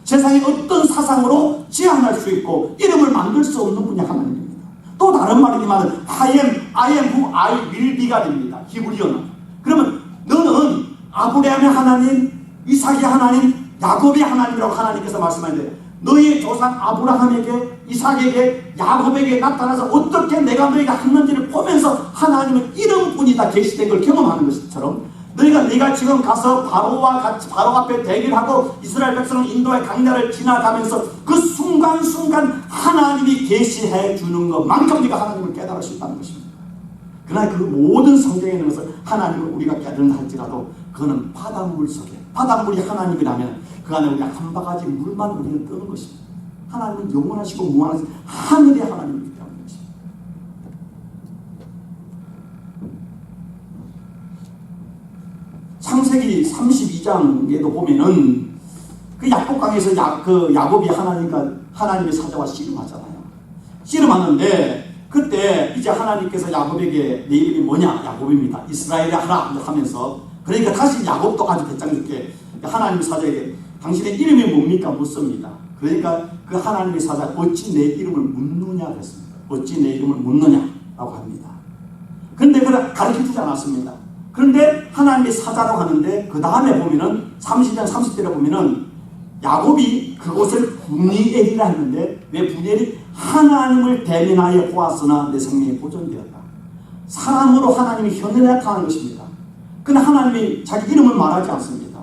세상의 어떤 사상으로 제한할 수 있고 이름을 만들 수 없는 분이 하나님입니다. 또 다른 말이지만 I am who I will be가 됩니다. 히브리어는. 그러면 너는 아브라함의 하나님, 이삭의 하나님, 야곱의 하나님이라고 하나님께서 말씀하는데 너희의 조상 아브라함에게, 이삭에게, 야곱에게 나타나서 어떻게 내가 너희가 했는지를 보면서 하나님은 이름뿐이다 계시된 걸 경험하는 것처럼 내가 지금 가서 바로 앞에 대기하고 이스라엘 백성을 인도의 강야를 지나가면서 그 순간순간 하나님이 계시해 주는 것만큼 우리가 하나님을 깨달을 수 있다는 것입니다. 그러나 그 모든 성경에 있는 것을 하나님을 우리가 깨달은다 할지라도 그거는 바닷물 속에, 바닷물이 하나님이라면 그 안에 우리가 한 바가지 물만 우리는 뜨는 것입니다. 하나님은 영원하시고 무한하신 하늘의 하나님이기 때문에 것입니다. 창세기 32장에도 보면은 그 야곱강에서 야곱이 하나님의 사자와 씨름하잖아요. 씨름하는데 그때 이제 하나님께서 야곱에게 내 이름이 뭐냐? 야곱입니다. 이스라엘이 하라 하면서, 그러니까 다시 야곱도 아주 배짱 좋게 하나님의 사자에게 당신의 이름이 뭡니까? 묻습니다. 그러니까 그 하나님의 사자 어찌 내 이름을 묻느냐 그랬습니다. 어찌 내 이름을 묻느냐. 라고 합니다. 그런데 그걸 가르쳐주지 않았습니다. 그런데 하나님이 사자라고 하는데 그 다음에 보면은 30장 30절에 보면은 야곱이 그곳을 분이엘이라 했는데 왜 분이엘이 하나님을 대면하여 보았으나 내 생명이 보존되었다. 사람으로 하나님이 현현에 나타난 것입니다. 그러나 하나님이 자기 이름을 말하지 않습니다.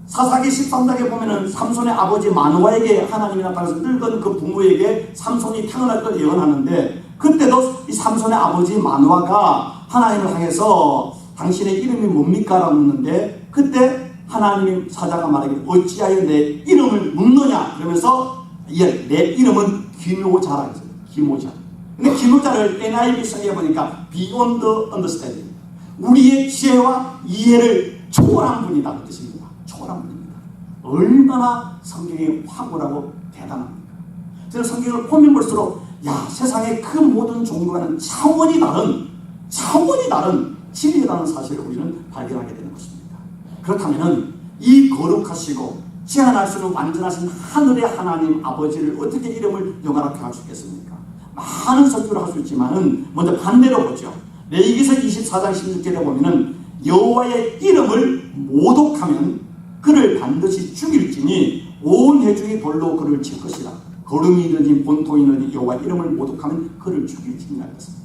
사사기 13장에 보면은 삼손의 아버지 마노아에게 하나님이 나타나서 늙은 그 부모에게 삼손이 태어날 걸 예언하는데 그때도 이 삼손의 아버지 마노아가 하나님을 향해서 당신의 이름이 뭡니까? 라고 묻는데 그때 하나님 사자가 말하기를 어찌하여 내 이름을 묻느냐 그러면서 내 이름은 기묘자라 했어요. 기묘자. 근데 기묘자를 NIV 성경에 보니까 beyond understanding, 우리의 지혜와 이해를 초월한 분이다 그 뜻입니다. 초월한 분입니다. 얼마나 성경이 확고하고 대단합니까? 저는 성경을 보면 볼수록 야, 세상의 그 모든 종교와는 차원이 다른 진리라는 사실을 우리는 발견하게 되는 것입니다. 그렇다면 이 거룩하시고 제한할 수는 완전하신 하늘의 하나님 아버지를 어떻게 이름을 영화롭게 할 수 있겠습니까? 많은 설교를 할 수 있지만은 먼저 반대로 보죠. 레위기서 24장 16절에 보면은 여호와의 이름을 모독하면 그를 반드시 죽일지니 온 회중이 돌로 그를 칠 것이라. 거름이든지 본토이든지 여호와 이름을 모독하면 그를 죽일지니라 했습니다.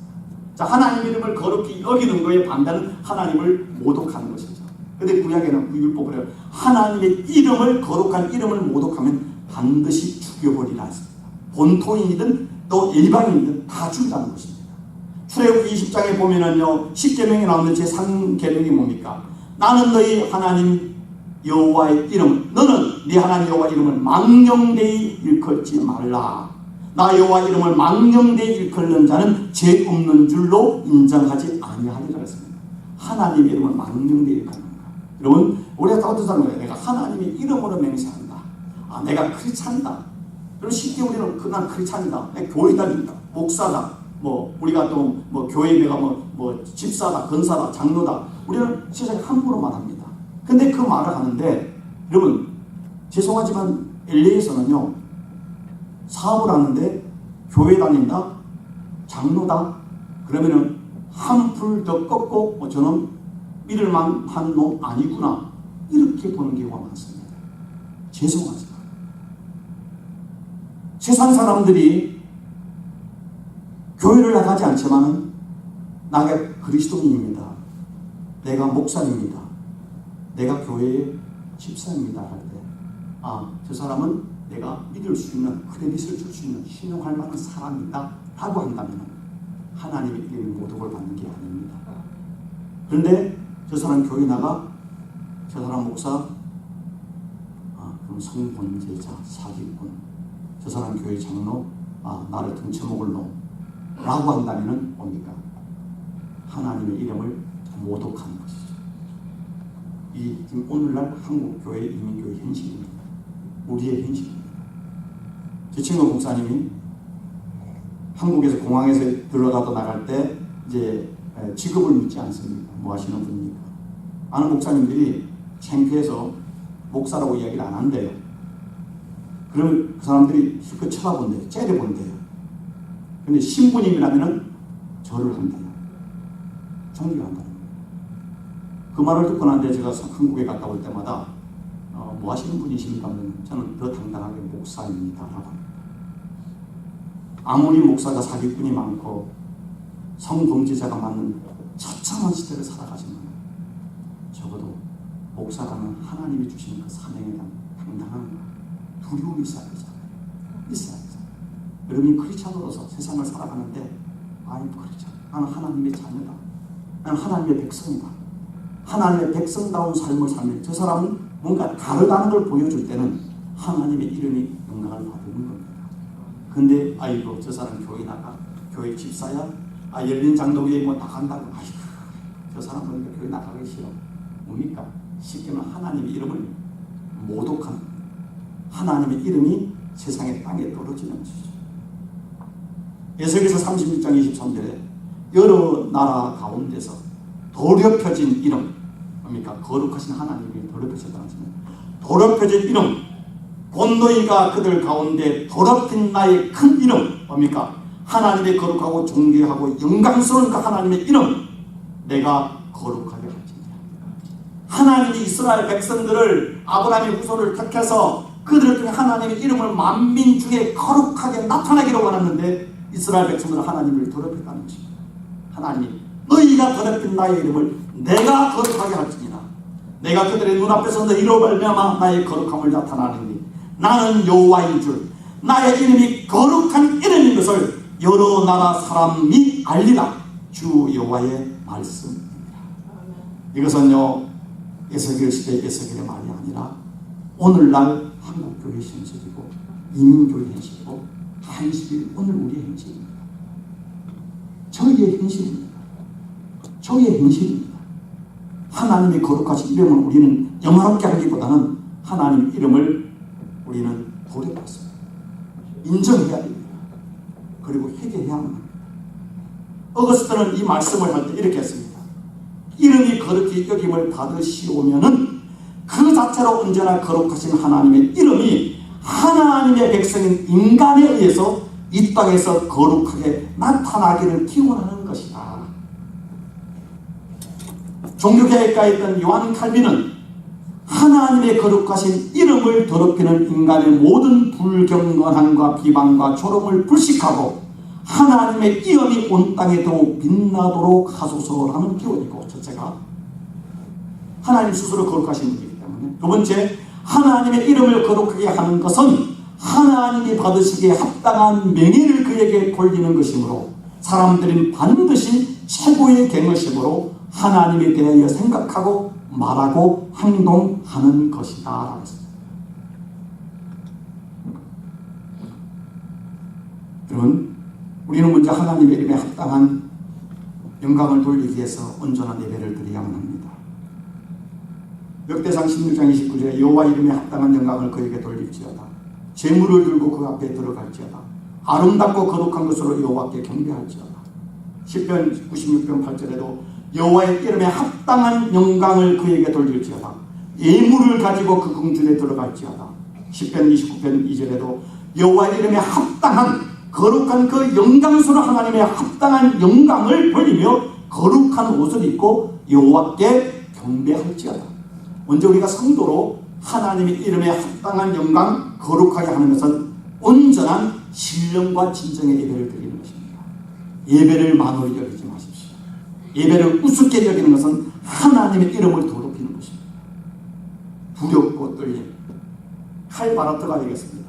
자, 하나님 이름을 거룩히 여기는 거에 반대는 하나님을 모독하는 것이죠. 근데 구약에는 그 율법을 하나님의 이름을 거룩한 이름을 모독하면 반드시 죽여버리라 했습니다. 본토인이든 또 일반인이든 다 죽이라는 것입니다. 출애굽 20장에 보면은요 10계명에 나오는 제3계명이 뭡니까? 나는 너희 하나님 여호와의 이름, 너는 네 하나님 여호와 이름을 망령되이 일컬지 말라. 나 여호와 이름을 망령되이 일컬는 자는 죄 없는 줄로 인정하지 아니하리라 했습니다. 하나님의 이름을 망령되이 일컬는 것. 여러분, 우리가 어떤 사람이에요? 내가 하나님의 이름으로 맹세한다. 아, 내가 크리스찬이다. 그럼 쉽게 우리는 그냥 크리스찬이다. 교회 다닌다. 목사다. 우리가 또 교회 내가 집사다, 건사다, 장로다. 우리는 세상에 함부로 말합니다. 근데 그 말을 하는데, 여러분, 죄송하지만 LA에서는요, 사업을 하는데 교회 다닌다, 장로다, 그러면은 한풀 더 꺾고 저는 믿을 만한 놈 아니구나, 이렇게 보는 경우가 많습니다. 죄송하지만 세상 사람들이 교회를 나가지 않지만은 나가 그리스도인입니다, 내가 목사입니다, 내가 교회의 집사입니다 할 때, 아, 저 사람은 내가 믿을 수 있는, 크레딧을 줄 수 있는, 신용할 만한 사람이다 라고 한다면 하나님의 이름이 모독을 받는 게 아닙니다. 그런데 저 사람 교회 나가, 저 사람 목사, 그럼 성범죄자, 사기꾼, 저 사람 교회 장로, 나를 등쳐먹을 놈 라고 한다면 뭡니까? 하나님의 이름을 모독하는 것이죠. 이 지금 오늘날 한국 교회, 이민교회 현실입니다. 우리의 현실입니다. 제 친구 목사님이 한국에서 공항에서 들어가도 나갈 때 이제 직업을 묻지 않습니다. 뭐 하시는 분입니까? 많은 목사님들이 창피해서 목사라고 이야기를 안 한대요. 그러면 그 사람들이 실컷 쳐다본대요. 째려본대요. 근데 신부님이라면은 절을 한대요. 존경한다는 거예요. 그 말을 듣고 난데 제가 한국에 갔다 올 때마다 뭐 하시는 분이십니까? 저는 더 당당하게 목사입니다 라고 합니다. 아무리 목사가 사기꾼이 많고 성범죄자가 많은 처참한 시대를 살아가지만 적어도 목사라면 하나님이 주시는 그 사명에 대한 당당한 두려움이 있어야 되잖아요. 있어야 되잖아요. 여러분이 크리스찬으로서 세상을 살아가는데, 아이 크리스찬, 나는 하나님의 자녀다, 나는 하나님의 백성이다, 하나님의 백성다운 삶을 살면 저 사람은 뭔가 다르다는 걸 보여줄 때는 하나님의 이름이 영광을 받는 겁니다. 근데 아이고 저 사람 교회 나가, 교회 집사야, 열린 장로교회 나간다고, 아이고 저 사람 보니까 교회 나가기 싫어. 뭡니까? 쉽게 말하면 하나님의 이름을 모독하는, 하나님의 이름이 세상의 땅에 떨어지는 것이죠. 에스겔서 36장 23절에 여러 나라 가운데서 더럽혀진 이름, 뭡니까? 거룩하신 하나님이 더럽혀졌다는 것입니다. 더럽혀진 이름, 곧 너희가 그들 가운데 더럽힌 나의 큰 이름, 뭡니까? 하나님의 거룩하고 존귀하고 영광스러운 그 하나님의 이름 내가 거룩하게 할지니라. 하나님이 이스라엘 백성들을 아브라함의 후손을 택해서 그들을 통해 하나님의 이름을 만민 중에 거룩하게 나타나기를 원했는데 이스라엘 백성들은 하나님을 더럽혔다는 것입니다. 하나님이 너희가 더럽힌 나의 이름을 내가 거룩하게 할지니라. 내가 그들의 눈앞에서 너희로 말미암아 나의 거룩함을 나타나느니 나는 여호와인 줄 나의 이름이 거룩한 이름인 것을 여러 나라 사람이 알리라. 주 여호와의 말씀입니다. 이것은요 에스겔 시대 에스겔의 말이 아니라 오늘날 한국교회 현실이고 이민교회 현실이고 한식이 오늘 우리의 현실입니다. 저희의 현실입니다. 저희의 현실입니다. 하나님의 거룩하신 이름을 우리는 영화롭게 하기보다는 하나님의 이름을 우리는 도려봤습니다. 인정해야 됩니다. 그리고 회개해야 합니다. 어거스트는 이 말씀을 할 때 이렇게 했습니다. 이름이 거룩히 여김을 받으시오면은 그 자체로 언제나 거룩하신 하나님의 이름이 하나님의 백성인 인간에 의해서 이 땅에서 거룩하게 나타나기를 기원하는 것이다. 종교개혁가에 있던 요한 칼빈은 하나님의 거룩하신 이름을 더럽히는 인간의 모든 불경건함과 비방과 조롱을 불식하고 하나님의 이름이 온 땅에 더욱 빛나도록 하소서라는 기원이고, 첫째가 하나님 스스로 거룩하신 분이기 때문에, 두 번째 하나님의 이름을 거룩하게 하는 것은 하나님이 받으시기에 합당한 명예를 그에게 돌리는 것이므로 사람들은 반드시 최고의 경외심으로 하나님에 대하여 생각하고 말하고 행동하는 것이다. 그러면 우리는 먼저 하나님의 이름에 합당한 영광을 돌리기 위해서 온전한 예배를 드려야만 합니다. 역대상 16장 29절에 여호와 이름에 합당한 영광을 그에게 돌릴지어다. 제물을 들고 그 앞에 들어갈지어다. 아름답고 거룩한 것으로 여호와께 경배할지어다. 시편 96편 8절에도 여호와의 이름에 합당한 영광을 그에게 돌릴지어다. 예물을 가지고 그 궁전에 들어갈지어다. 시편 29편 2절에도 여호와의 이름에 합당한 거룩한 그 영광스러운 하나님의 합당한 영광을 돌리며 거룩한 옷을 입고 여호와께 경배할지어다. 먼저 우리가 성도로 하나님의 이름에 합당한 영광, 거룩하게 하는 것은 온전한 신령과 진정의 예배를 드리는 것입니다. 예배를 만홀히 여기지 마십시오. 예배를 우습게 여기는 것은 하나님의 이름을 더럽히는 것입니다. 두렵고 떨림, 칼바라트가 되겠습니다.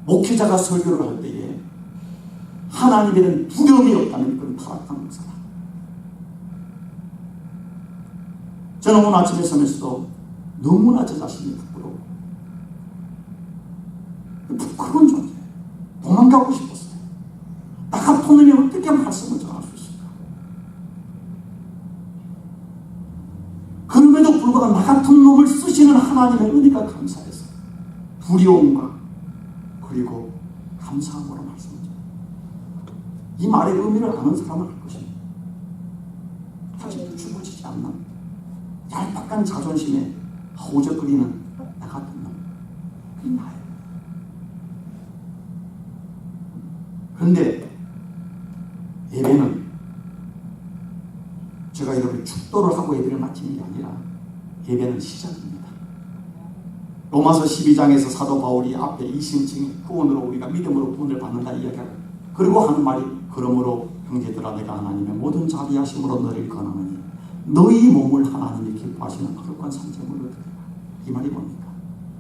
목회자가 설교를 할 때에 하나님에 대한 두려움이 없다면 그건 타락한 것이다. 저는 오늘 아침에 서면서도 너무나 저 자신이 부끄러워. 부끄러운 존재. 도망가고 싶었어요. 나 같은 놈이 어떻게 말씀을 전할 수 있을까? 그럼에도 불구하고 나 같은 놈을 쓰시는 하나님의 은혜가 감사해서 두려움과 그리고 감사함으로 말씀드립니다. 이 말의 의미를 아는 사람은 할 것입니다. 아직도 죽어지지 않나? 얄팍한 자존심에 허우적거리는 나 같은 놈. 그게 나예요. 그런데 예배는 제가 여러분 축도를 하고 예배를 마치는 게 아니라 예배는 시작입니다. 로마서 12장에서 사도 바울이 앞에 이신칭 구원으로 우리가 믿음으로 구원을 받는다 이야기하고, 그리고 하는 말이 그러므로 형제들아 내가 하나님의 모든 자비하심으로 너를 권하노니 너희 몸을 하나님이 기뻐하시는 거룩한 산재물로 드리라. 이 말이 뭡니까?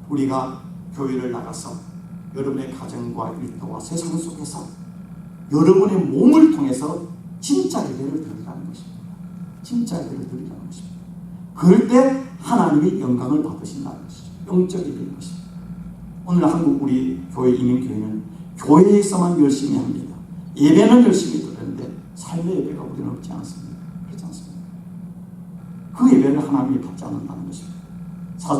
우리가 교회를 나가서 여러분의 가정과 일터와 세상 속에서 여러분의 몸을 통해서 진짜 예배를 드리라는 것입니다. 진짜 예배를 드리라는 것입니다. 그럴 때 하나님이 영광을 받으신다는 것이죠. 영적 예배인 것입니다. 오늘 한국 우리 교회 이민교회는 교회에서만 열심히 합니다. 예배는 열심히 드리는데 삶의 예배가 우리는 없지 않습니다. 그렇지 않습니다. 그 예배를 하나님이 받지 않는다는 것입니다.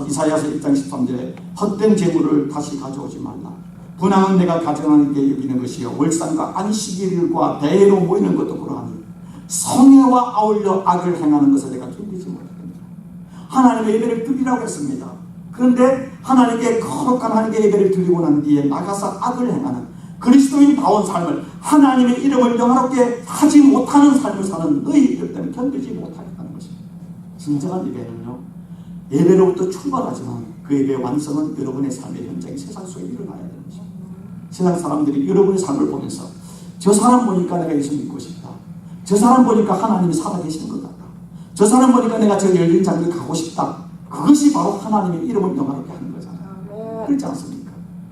이사야서 1장 13절에 헛된 재물을 다시 가져오지 말라. 분향은 내가 가정하게 여기는 것이요 월상과 안식일과 대회로 모이는 것도 그러하니 성회와 아울러 악을 행하는 것을 내가 견디지 못합니다. 하나님의 예배를 드리라고 했습니다. 그런데 하나님께 거룩한 하나님께 예배를 드리고 난 뒤에 나가서 악을 행하는 그리스도인다운 삶을, 하나님의 이름을 영화롭게 하지 못하는 삶을 사는 너희들 때문에 견디지 못하겠다는 것입니다. 진정한 예배는요, 예배로부터 출발하지만 그 예배의 완성은 여러분의 삶의 현장이 세상 속에 일어나야 되는 것입니다. 세상 사람들이 여러분의 삶을 보면서 저 사람 보니까 내가 예수 믿고 싶다, 저 사람 보니까 하나님이 살아계시는 것 같다, 저 사람 보니까 내가 저 열린 장를 가고 싶다, 그것이 바로 하나님의 이름을 영화롭게 하는 거잖아요. 그렇지 않습니까?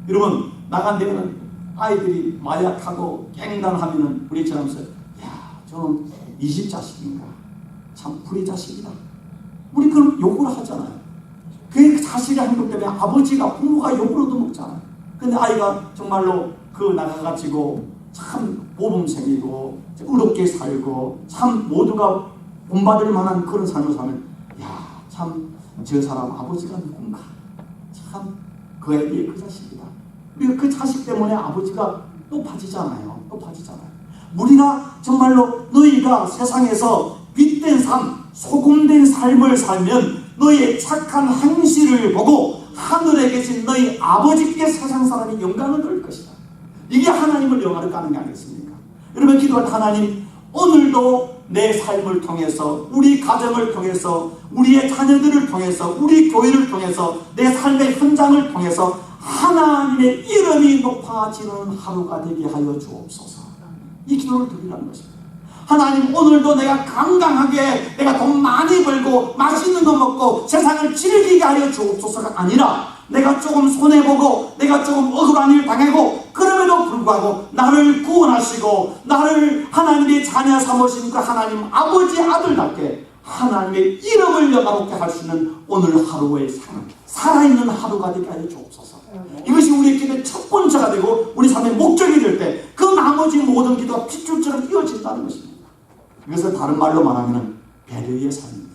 여러분, 나간 데는 아이들이 마약하고 깽단하면은 우리 처럼서, 야, 저는 이 집 자식인가, 참 불의 자식이다, 우리 그럼 욕을 하잖아요. 그 자식의 행동 때문에 아버지가, 부모가 욕을 얻어먹잖아요. 근데 아이가 정말로 그 나가가지고 참 모범생이고 의롭게 살고 참 모두가 본받을 만한 그런 삶을 살면, 야, 참 저 사람 아버지가 누군가, 참 그 애기 그 자식이다. 우리가 그 자식 때문에 아버지가 높아지잖아요. 우리가 정말로 너희가 세상에서 빛된 삶, 소금된 삶을 살면 너희의 착한 행실을 보고 하늘에 계신 너희 아버지께 세상 사람이 영광을 돌 것이다. 이게 하나님을 영화롭게 하는 게 아니겠습니까? 여러분, 기도할 하나님, 오늘도 내 삶을 통해서, 우리 가정을 통해서, 우리의 자녀들을 통해서, 우리 교회를 통해서, 내 삶의 현장을 통해서 하나님의 이름이 높아지는 하루가 되게 하여 주옵소서. 이 기도를 드리라는 것입니다. 하나님, 오늘도 내가 건강하게, 내가 돈 많이 벌고 맛있는 거 먹고 세상을 즐기게 하여 주옵소서가 아니라, 내가 조금 손해보고 내가 조금 억울한 일 당하고 그럼에도 불구하고 나를 구원하시고 나를 하나님의 자녀 삼으신 그 하나님 아버지 아들답게 하나님의 이름을 영화롭게 할 수 있는 오늘 하루의 삶, 살아있는 하루가 되게 하여 주옵소서. 이것이 우리의 기도의 첫 번째가 되고 우리 삶의 목적이 될 때 그 나머지 모든 기도가 핏줄처럼 이어진다는 것입니다. 이것을 다른 말로 말하면 배려의 삶입니다.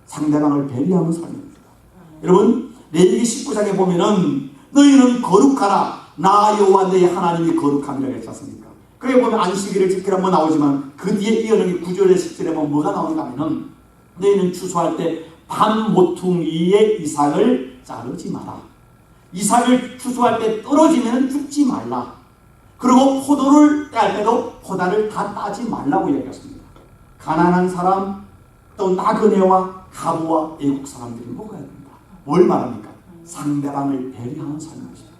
상대방을 배려하는 삶입니다. 여러분, 레위기 19장에 보면은 너희는 거룩하라, 나 여호와 너희 하나님이 거룩함이라고 했지 않습니까? 거기에 보면 안식일을 지키라 뭐 나오지만 그 뒤에 이어는 9절에 10절에 보면 뭐가 나오는가 하면은 너희는 추수할 때 반 모퉁이의 이삭을 자르지 마라. 이삭을 추수할 때 떨어지면 죽지 말라. 그리고 포도를 딸 때도 포다를 다 따지 말라고 얘기했습니다. 가난한 사람, 또 나그네와 가부와 애국 사람들이 먹어야 된다. 뭘 말합니까? 상대방을 배려하는 삶인 것입니다.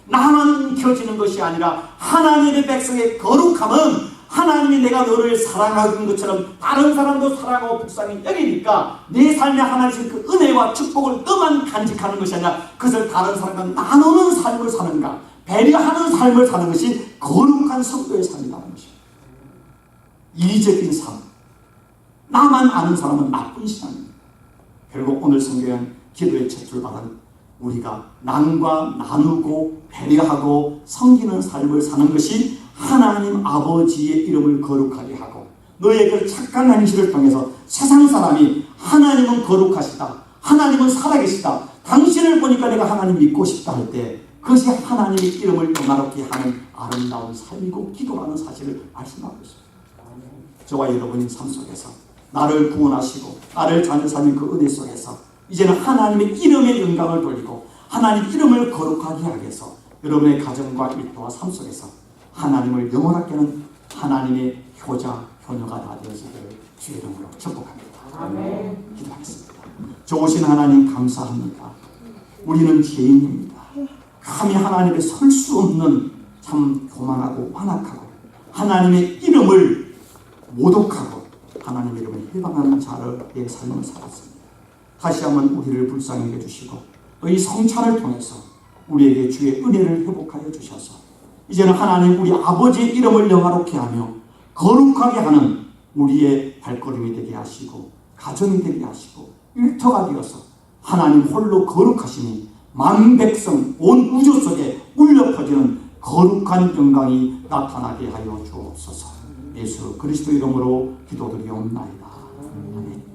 나만 켜지는 것이 아니라 하나님의 백성의 거룩함은 하나님이 내가 너를 사랑하는 것처럼 다른 사람도 사랑하고 불쌍히 여기니까 내 삶에 하나님의 그 은혜와 축복을 너만 간직하는 것이 아니라 그것을 다른 사람과 나누는 삶을 사는가, 배려하는 삶을 사는 것이 거룩한 성도의 삶이라는 것입니다. 이적인 삶, 나만 아는 사람은 나쁜 신앙입니다. 결국 오늘 성경은 기도의 첫 출발은 우리가 남과 나누고 배려하고 섬기는 삶을 사는 것이 하나님 아버지의 이름을 거룩하게 하고 너의 그 착한 행실을 통해서 세상 사람이 하나님은 거룩하시다, 하나님은 살아계시다, 당신을 보니까 내가 하나님 믿고 싶다 할 때 그것이 하나님의 이름을 영화롭게 하는 아름다운 삶이고 기도라는 사실을 말씀하고 있습니다. 저와 여러분의 삶 속에서 나를 구원하시고 나를 자녀 삼는 그 은혜 속에서 이제는 하나님의 이름의 영광을 돌리고 하나님 이름을 거룩하게 하기 위해서 여러분의 가정과 일터와 삶 속에서 하나님을 영원하게 하는 하나님의 효자, 효녀가 다 되어지기를 주의 이름으로 축복합니다. 아멘. 기도하겠습니다. 좋으신 하나님 감사합니다. 우리는 죄인입니다. 감히 하나님의 설 수 없는 참 교만하고 완악하고 하나님의 이름을 모독하고 하나님의 이름을 해방하는 자의 삶을 살았습니다. 다시 한번 우리를 불쌍히 해주시고 또 이 성찬을 통해서 우리에게 주의 은혜를 회복하여 주셔서 이제는 하나님 우리 아버지의 이름을 영화롭게 하며 거룩하게 하는 우리의 발걸음이 되게 하시고 가정이 되게 하시고 일터가 되어서 하나님 홀로 거룩하시니 만백성 온 우주 속에 울려 퍼지는 거룩한 영광이 나타나게 하여 주옵소서. 예수 그리스도 이름으로 기도드리옵나이다. 아멘.